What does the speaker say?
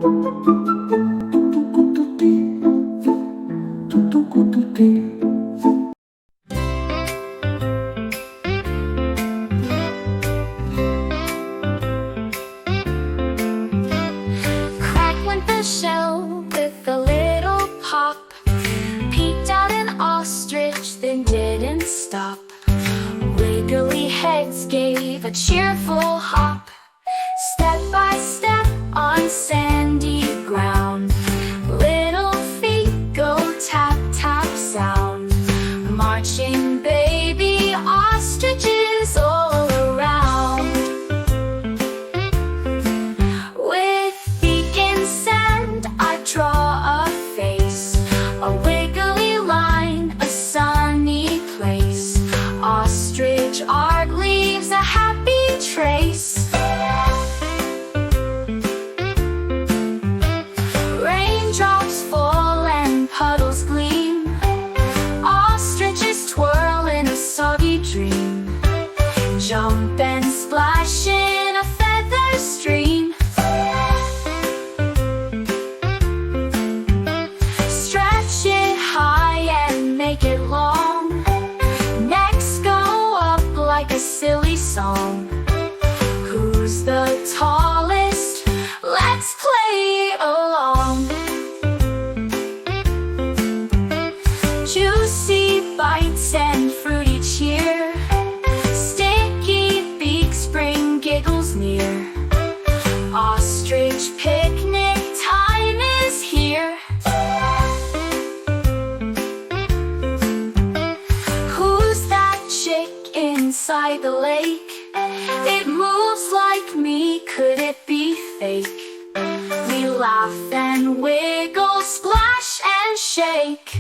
Crack went the shell with a little pop. Peeked out an ostrich, then didn't stop. Wiggly heads gave a cheerful hop. Step by step on sandy ground. Little feet go tap tap sound. Marching baby ostriches all around. With beak in sand I draw a face. A wiggly line, a sunny place. Ostrich art leaves a happy trace. Raindrops fall and puddles gleam. Ostriches twirl in a soggy dream. Jump and splash in a feather stream. Stretch it high and make it long. Necks go up like a silly song. Who's the tallest? Let's play along. Juicy bites and fruity cheer. Sticky beaks bring giggles near. Ostrich picnic time is here. Who's that chick inside the lake? It moves like me, could it be fake? We laugh and wiggle, splash and shake.